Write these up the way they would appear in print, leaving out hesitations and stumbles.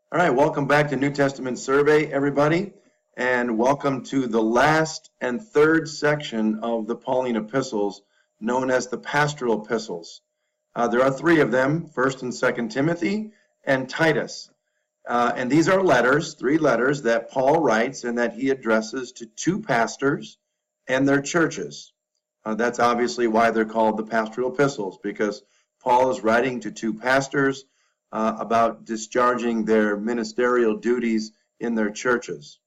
All right, welcome back to New Testament Survey, everybody, and welcome to the last and third section of the Pauline epistles, known as the pastoral epistles. There are three of them, 1st and 2nd Timothy and Titus. And these are letters, three letters that Paul writes and that he addresses to two pastors and their churches. That's obviously why they're called the pastoral epistles, because Paul is writing to two pastors about discharging their ministerial duties in their churches.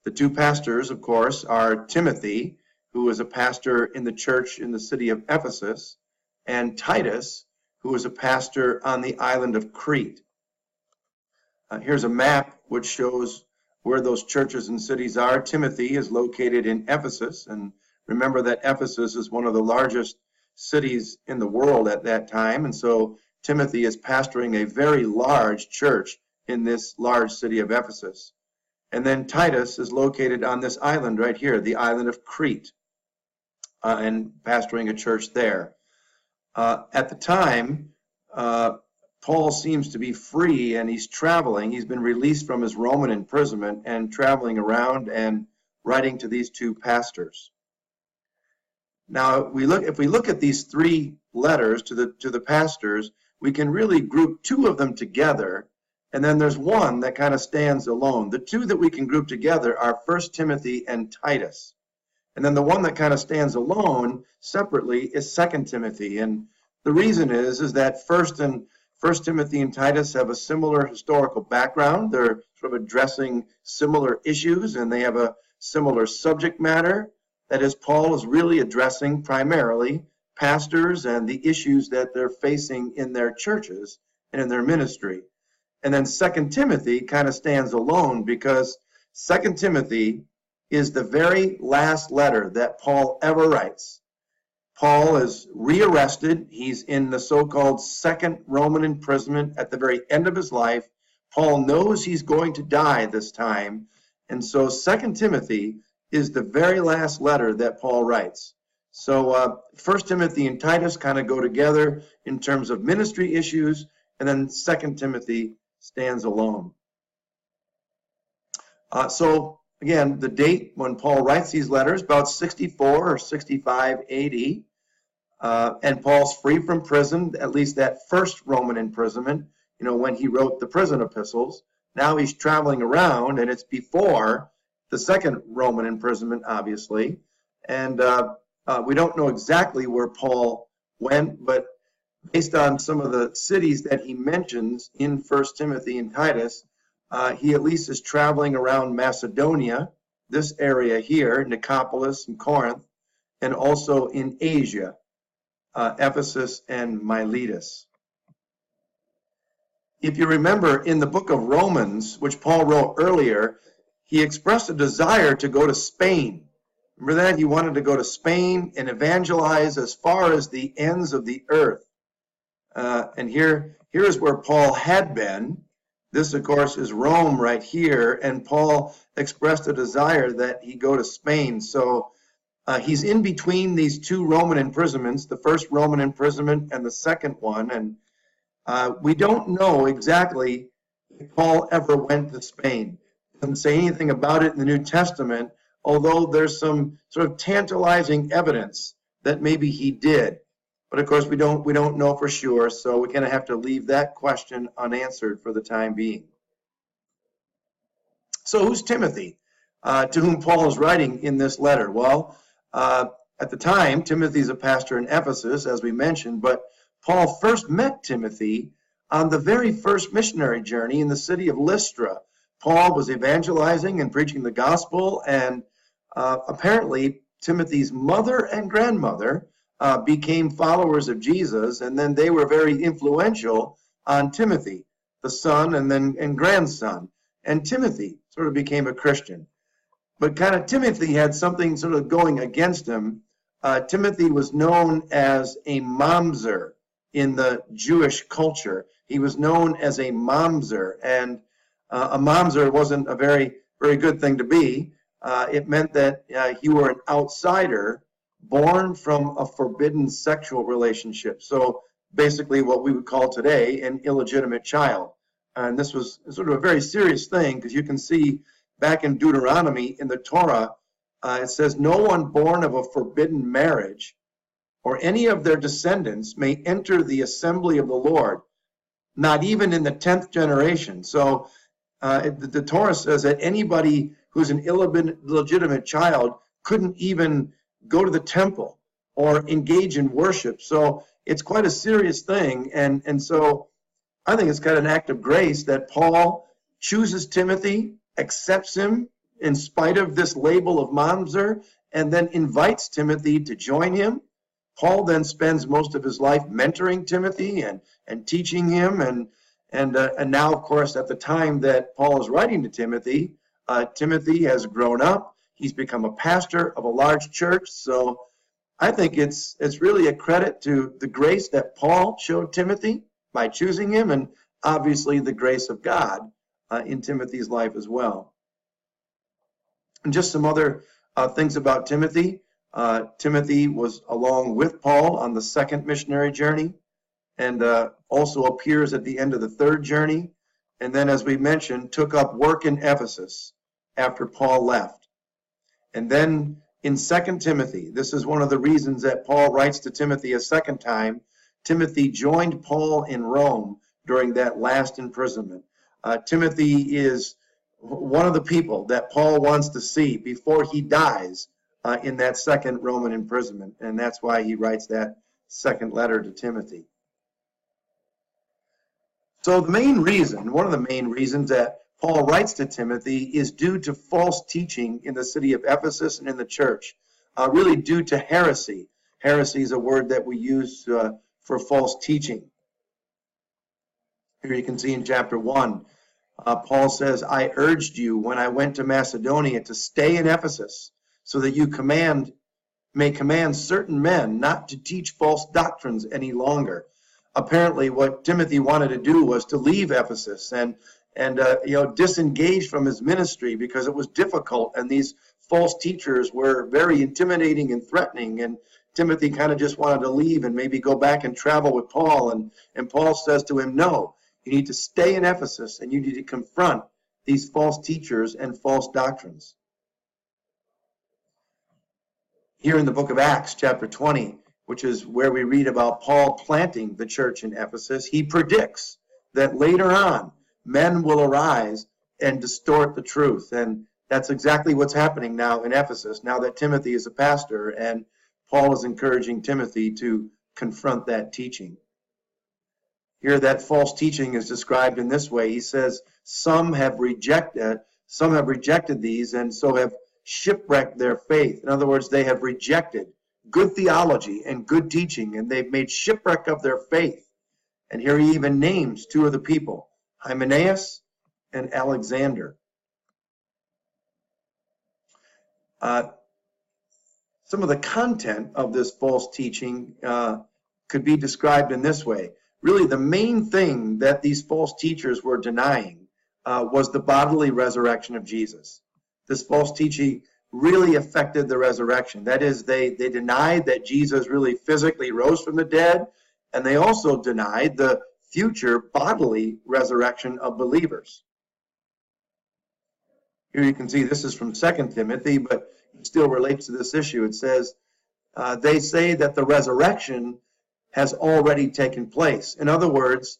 The two pastors, of course, are Timothy, who is a pastor in the church in the city of Ephesus, and Titus, who is a pastor on the island of Crete. Here's a map which shows where those churches and cities are. Timothy is located in Ephesus, and remember that Ephesus is one of the largest cities in the world at that time, and so Timothy is pastoring a very large church in this large city of Ephesus. And then Titus is located on this island right here, the island of Crete, and pastoring a church there. At the time, Paul seems to be free and he's traveling. He's been released from his Roman imprisonment and traveling around and writing to these two pastors. Now, if we look at these three letters to the pastors, we can really group two of them together, and then there's one that kind of stands alone. The two that we can group together are 1 Timothy and Titus. And then the one that kind of stands alone separately is 2 Timothy. And the reason is that 1 Timothy and Titus have a similar historical background. They're sort of addressing similar issues, and they have a similar subject matter. That is, Paul is really addressing primarily pastors and the issues that they're facing in their churches and in their ministry. And then 2 Timothy kind of stands alone because 2 Timothy is the very last letter that Paul ever writes. Paul is rearrested. He's in the so-called second Roman imprisonment at the very end of his life. Paul knows he's going to die this time. And so 2 Timothy is the very last letter that Paul writes. So 1 Timothy and Titus kind of go together in terms of ministry issues, and then 2 Timothy stands alone. So again, the date when Paul writes these letters, about 64 or 65 AD, and Paul's free from prison, at least that first Roman imprisonment, when he wrote the prison epistles. Now he's traveling around, and it's before the second Roman imprisonment, obviously, and we don't know exactly where Paul went, but based on some of the cities that he mentions in 1 Timothy and Titus, he at least is traveling around Macedonia, this area here, Nicopolis and Corinth, and also in Asia, Ephesus and Miletus. If you remember, in the book of Romans, which Paul wrote earlier, he expressed a desire to go to Spain. Remember that? He wanted to go to Spain and evangelize as far as the ends of the earth. And here is where Paul had been. This, of course, is Rome right here. And Paul expressed a desire that he go to Spain. So he's in between these two Roman imprisonments, the first Roman imprisonment and the second one. And we don't know exactly if Paul ever went to Spain. It doesn't say anything about it in the New Testament, although there's some sort of tantalizing evidence that maybe he did. But of course, we don't know for sure, so we're going to have to leave that question unanswered for the time being. So who's Timothy, to whom Paul is writing in this letter? Well, at the time, Timothy's a pastor in Ephesus, as we mentioned, but Paul first met Timothy on the very first missionary journey in the city of Lystra. Paul was evangelizing and preaching the gospel, and apparently Timothy's mother and grandmother became followers of Jesus, and then they were very influential on Timothy, the son and grandson. And Timothy sort of became a Christian. But kind of Timothy had something sort of going against him. Timothy was known as a mamzer in the Jewish culture. He was known as a mamzer, and a mamzer wasn't a very, very good thing to be. It meant that you were an outsider born from a forbidden sexual relationship. So basically what we would call today an illegitimate child. And this was sort of a very serious thing, because you can see back in Deuteronomy in the Torah, it says, no one born of a forbidden marriage or any of their descendants may enter the assembly of the Lord, not even in the 10th generation. So the Torah says that anybody who's an illegitimate child couldn't even go to the temple or engage in worship. So it's quite a serious thing. And so I think it's kind of an act of grace that Paul chooses Timothy, accepts him in spite of this label of mamzer, and then invites Timothy to join him. Paul then spends most of his life mentoring Timothy and teaching him. And now, of course, at the time that Paul is writing to Timothy, Timothy has grown up. He's become a pastor of a large church. So I think it's really a credit to the grace that Paul showed Timothy by choosing him, and obviously the grace of God in Timothy's life as well. And just some other things about Timothy. Timothy was along with Paul on the second missionary journey, and also appears at the end of the third journey. And then, as we mentioned, took up work in Ephesus after Paul left. And then in 2 Timothy, this is one of the reasons that Paul writes to Timothy a second time. Timothy joined Paul in Rome during that last imprisonment. Timothy is one of the people that Paul wants to see before he dies in that second Roman imprisonment, and that's why he writes that second letter to Timothy. So the main reason, one of the main reasons that Paul writes to Timothy is due to false teaching in the city of Ephesus and in the church, really due to heresy. Heresy is a word that we use for false teaching. Here you can see in chapter 1, Paul says, I urged you when I went to Macedonia to stay in Ephesus, so that you may command certain men not to teach false doctrines any longer. Apparently what Timothy wanted to do was to leave Ephesus and disengage from his ministry, because it was difficult and these false teachers were very intimidating and threatening, and Timothy kind of just wanted to leave and maybe go back and travel with Paul, and Paul says to him, no, you need to stay in Ephesus and you need to confront these false teachers and false doctrines. Here in the book of Acts, chapter 20, which is where we read about Paul planting the church in Ephesus, he predicts that later on men will arise and distort the truth. And that's exactly what's happening now in Ephesus, now that Timothy is a pastor, and Paul is encouraging Timothy to confront that teaching. Here, that false teaching is described in this way. He says, some have rejected these, and so have shipwrecked their faith. In other words, they have rejected good theology and good teaching, and they've made shipwreck of their faith. And here he even names two of the people, Hymenaeus and Alexander. Some of the content of this false teaching could be described in this way. Really, the main thing that these false teachers were denying was the bodily resurrection of Jesus. This false teaching really affected the resurrection. That is, they denied that Jesus really physically rose from the dead, and they also denied the future bodily resurrection of believers. Here you can see this is from 2 Timothy, but it still relates to this issue. It says, they say that the resurrection has already taken place. In other words,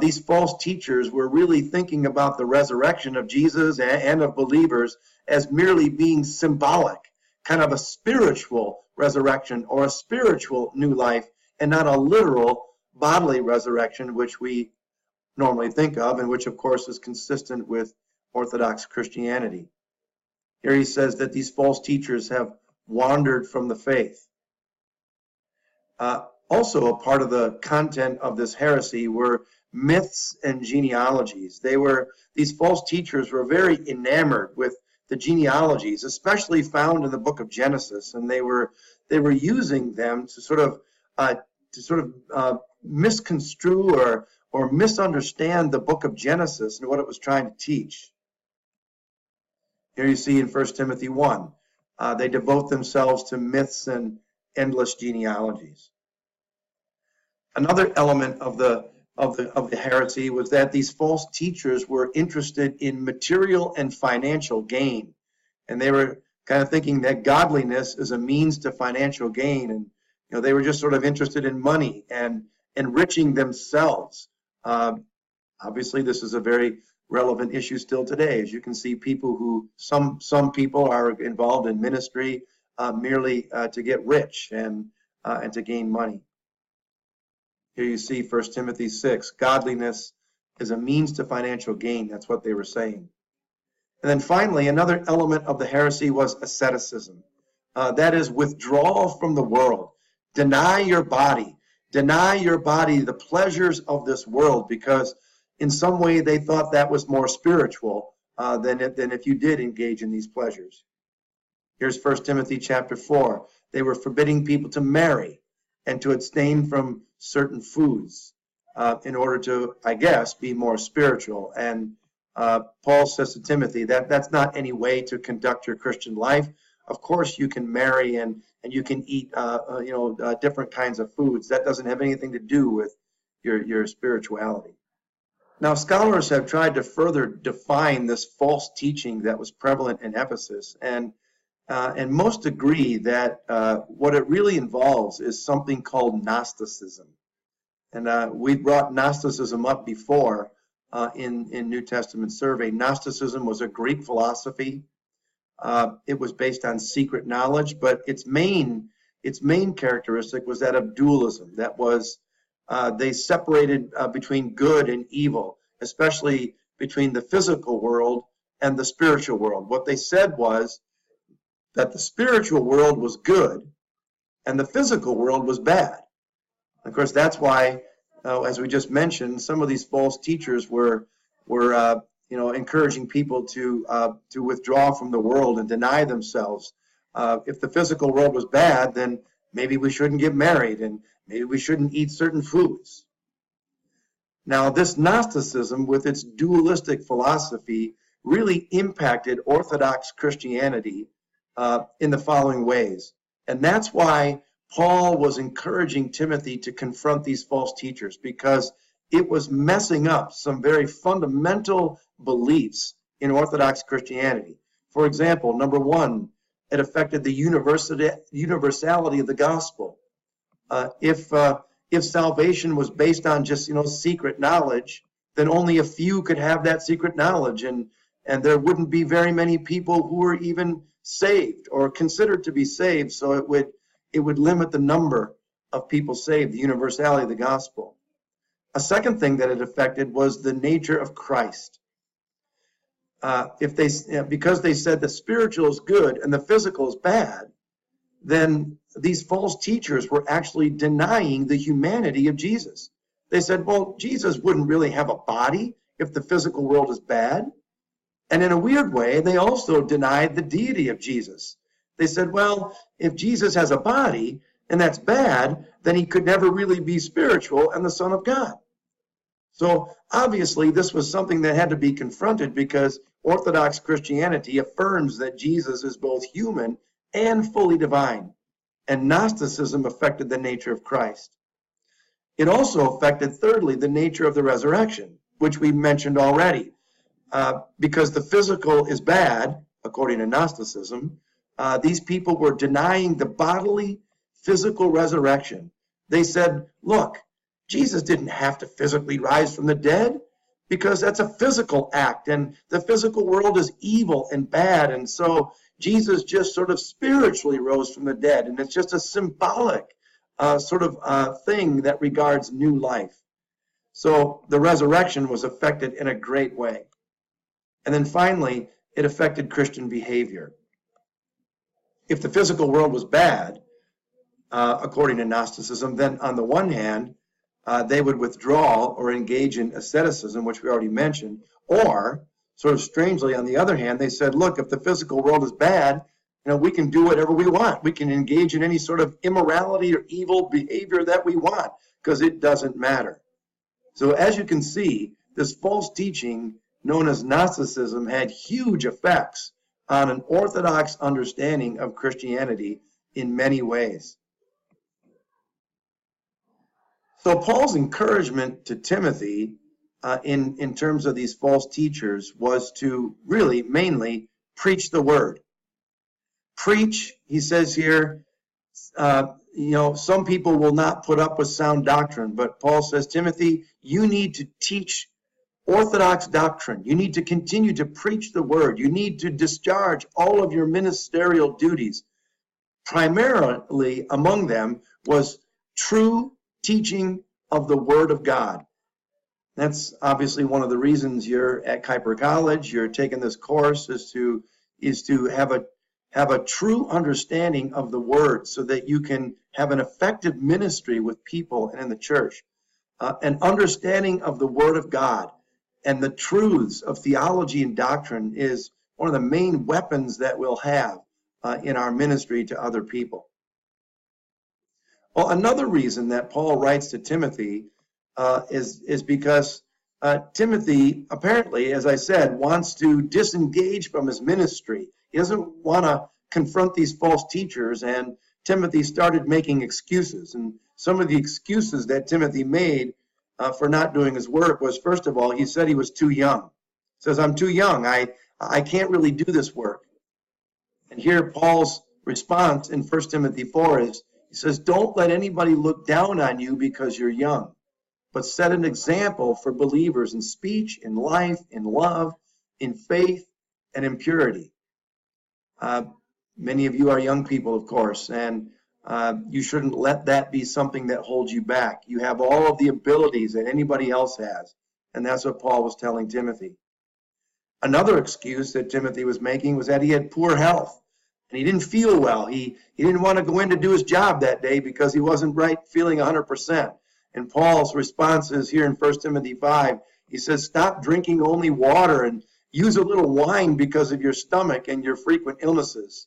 these false teachers were really thinking about the resurrection of Jesus and of believers as merely being symbolic, kind of a spiritual resurrection or a spiritual new life, and not a literal bodily resurrection, which we normally think of, and which of course is consistent with Orthodox Christianity. Here he says that these false teachers have wandered from the faith. Also, a part of the content of this heresy were myths and genealogies. These false teachers were very enamored with the genealogies, especially found in the book of Genesis, and they were using them to sort of misconstrue or misunderstand the book of Genesis and what it was trying to teach. Here you see in 1 Timothy 1, they devote themselves to myths and endless genealogies. Another element of the of the heresy was that these false teachers were interested in material and financial gain, and they were kind of thinking that godliness is a means to financial gain, and they were just sort of interested in money and enriching themselves. Obviously, this is a very relevant issue still today. As you can see, people who some people are involved in ministry merely to get rich and to gain money. Here you see 1 Timothy 6, godliness is a means to financial gain. That's what they were saying. And then finally, another element of the heresy was asceticism. That is withdrawal from the world. Deny your body the pleasures of this world, because in some way they thought that was more spiritual than if you did engage in these pleasures. Here's 1 Timothy chapter 4. They were forbidding people to marry and to abstain from certain foods in order to, I guess, be more spiritual. And Paul says to Timothy that that's not any way to conduct your Christian life. Of course, you can marry and you can eat, different kinds of foods. That doesn't have anything to do with your spirituality. Now, scholars have tried to further define this false teaching that was prevalent in Ephesus, and most agree that what it really involves is something called Gnosticism. And we brought Gnosticism up before in New Testament Survey. Gnosticism was a Greek philosophy. It was based on secret knowledge, but its main characteristic was that of dualism. That was, they separated between good and evil, especially between the physical world and the spiritual world. What they said was that the spiritual world was good and the physical world was bad. Of course, that's why, as we just mentioned, some of these false teachers were encouraging people to withdraw from the world and deny themselves. If the physical world was bad, then maybe we shouldn't get married and maybe we shouldn't eat certain foods. Now, this Gnosticism, with its dualistic philosophy, really impacted Orthodox Christianity in the following ways. And that's why Paul was encouraging Timothy to confront these false teachers, because it was messing up some very fundamental beliefs in Orthodox Christianity. For example, number one, it affected the universality of the gospel. If salvation was based on just secret knowledge, then only a few could have that secret knowledge, and there wouldn't be very many people who were even saved or considered to be saved. So it would limit the number of people saved, the universality of the gospel. A second thing that it affected was the nature of Christ. Because they said the spiritual is good and the physical is bad, then these false teachers were actually denying the humanity of Jesus. They said, well, Jesus wouldn't really have a body if the physical world is bad. And in a weird way, they also denied the deity of Jesus. They said, well, if Jesus has a body and that's bad, then he could never really be spiritual and the Son of God. So obviously, this was something that had to be confronted, because Orthodox Christianity affirms that Jesus is both human and fully divine. And Gnosticism affected the nature of Christ. It also affected, thirdly, the nature of the resurrection, which we mentioned already. Because the physical is bad, according to Gnosticism, these people were denying the bodily, physical resurrection. They said, look, Jesus didn't have to physically rise from the dead, because that's a physical act, and the physical world is evil and bad, and so Jesus just sort of spiritually rose from the dead, and it's just a symbolic thing that regards new life. So the resurrection was affected in a great way. And then finally, it affected Christian behavior. If the physical world was bad, according to Gnosticism, then on the one hand, they would withdraw or engage in asceticism, which we already mentioned, or, sort of strangely, on the other hand, they said, look, if the physical world is bad, we can do whatever we want. We can engage in any sort of immorality or evil behavior that we want, because it doesn't matter. So as you can see, this false teaching known as Gnosticism had huge effects on an Orthodox understanding of Christianity in many ways. So Paul's encouragement to Timothy in terms of these false teachers was to really mainly preach the word. Preach, he says here, some people will not put up with sound doctrine, but Paul says, Timothy, you need to teach orthodox doctrine. You need to continue to preach the word. You need to discharge all of your ministerial duties. Primarily among them was true teaching of the word of God. That's obviously one of the reasons you're at Kuiper College. You're taking this course is to have a true understanding of the word so that you can have an effective ministry with people and in the church. An understanding of the word of God and the truths of theology and doctrine is one of the main weapons that we'll have in our ministry to other people. Well, another reason that Paul writes to Timothy is because Timothy, apparently, as I said, wants to disengage from his ministry. He doesn't want to confront these false teachers, and Timothy started making excuses. And some of the excuses that Timothy made for not doing his work was, first of all, he said he was too young. He says, I'm too young. I can't really do this work. And here Paul's response in 1 Timothy 4 is, he says, don't let anybody look down on you because you're young, but set an example for believers in speech, in life, in love, in faith, and in purity. Many of you are young people, of course, and you shouldn't let that be something that holds you back. You have all of the abilities that anybody else has, and that's what Paul was telling Timothy. Another excuse that Timothy was making was that he had poor health, and he didn't feel well. He didn't want to go in to do his job that day because he wasn't feeling 100%. And Paul's response is here in 1 Timothy 5. He says, stop drinking only water and use a little wine because of your stomach and your frequent illnesses.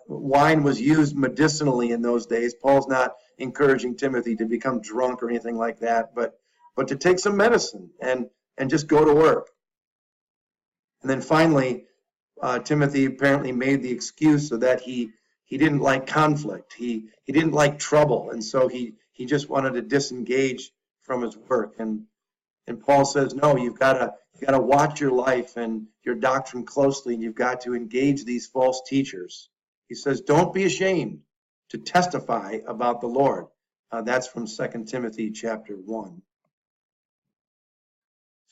Wine was used medicinally in those days. Paul's not encouraging Timothy to become drunk or anything like that, but to take some medicine and just go to work. And then finally, Timothy apparently made the excuse so that he didn't like conflict. He didn't like trouble, and so he just wanted to disengage from his work. And Paul says, no, you've got to watch your life and your doctrine closely, and you've got to engage these false teachers. He says, don't be ashamed to testify about the Lord. That's from 2 Timothy chapter 1.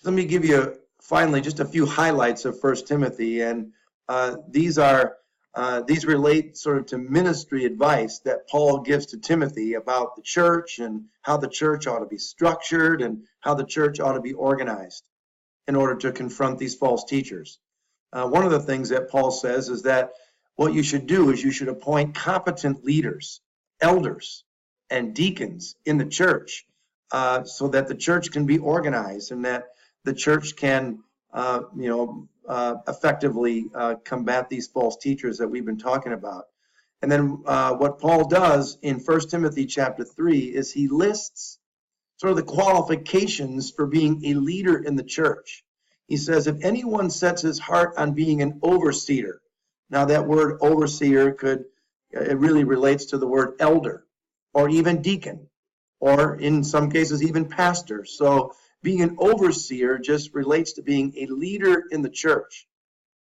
Let me give you finally just a few highlights of 1 Timothy, and these relate sort of to ministry advice that Paul gives to Timothy about the church and how the church ought to be structured and how the church ought to be organized in order to confront these false teachers. One of the things that Paul says is that what you should do is you should appoint competent leaders, elders, and deacons in the church so that the church can be organized and that the church can effectively combat these false teachers that we've been talking about. And then what Paul does in 1 Timothy chapter 3 is he lists sort of the qualifications for being a leader in the church. He says, if anyone sets his heart on being an overseer, now that word overseer it really relates to the word elder or even deacon, or in some cases even pastor. So being an overseer just relates to being a leader in the church.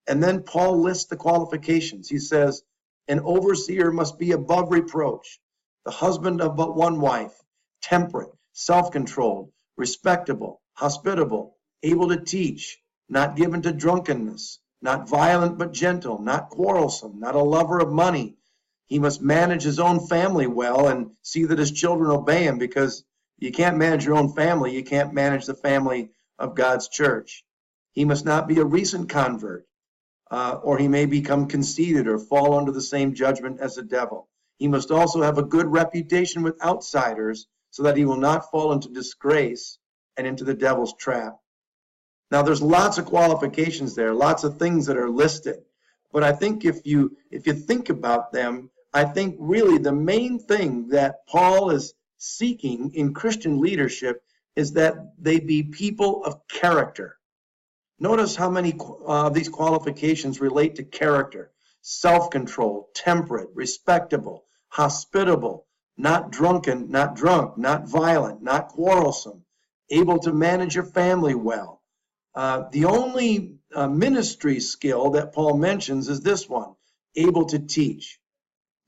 And then Paul lists the qualifications. He says, an overseer must be above reproach, the husband of but one wife, temperate, self-controlled, respectable, hospitable, able to teach, not given to drunkenness, not violent but gentle, not quarrelsome, not a lover of money. He must manage his own family well and see that his children obey him, because you can't manage your own family. You can't manage the family of God's church. He must not be a recent convert, or he may become conceited or fall under the same judgment as the devil. He must also have a good reputation with outsiders so that he will not fall into disgrace and into the devil's trap. Now, there's lots of qualifications there, lots of things that are listed. But I think if you think about them, I think really the main thing that Paul is seeking in Christian leadership is that they be people of character. Notice how many of these qualifications relate to character: self-control, temperate, respectable, hospitable, not drunken, not drunk, not violent, not quarrelsome, able to manage your family well. The only ministry skill that Paul mentions is this one, able to teach.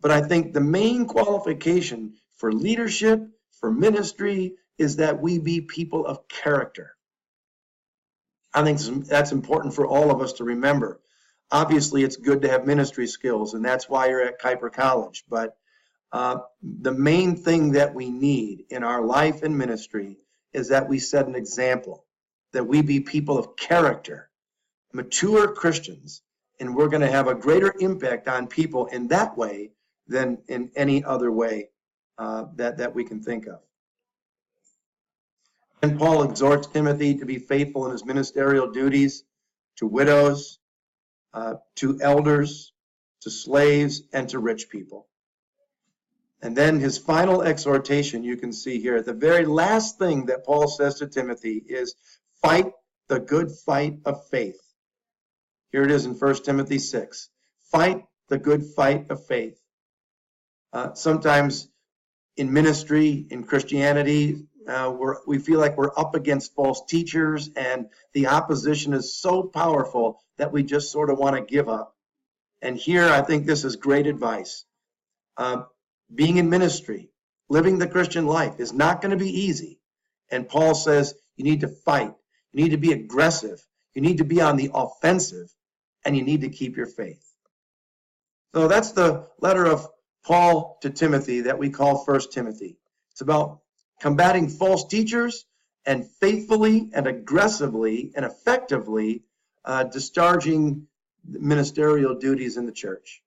But I think the main qualification for leadership, for ministry, is that we be people of character. I think that's important for all of us to remember. Obviously, it's good to have ministry skills, and that's why you're at Kuiper College. But the main thing that we need in our life and ministry is that we set an example, that we be people of character, mature Christians, and we're going to have a greater impact on people in that way than in any other way that we can think of. And Paul exhorts Timothy to be faithful in his ministerial duties to widows, to elders, to slaves, and to rich people. And then his final exhortation, you can see here, the very last thing that Paul says to Timothy is, fight the good fight of faith. Here it is in 1 Timothy 6. Fight the good fight of faith. Sometimes in ministry, in Christianity, we feel like we're up against false teachers, and the opposition is so powerful that we just sort of want to give up. And here, I think this is great advice. Being in ministry, living the Christian life is not going to be easy. And Paul says you need to fight. You need to be aggressive. You need to be on the offensive, and you need to keep your faith. So that's the letter of Paul to Timothy that we call 1 Timothy. It's about combating false teachers and faithfully and aggressively and effectively discharging ministerial duties in the church.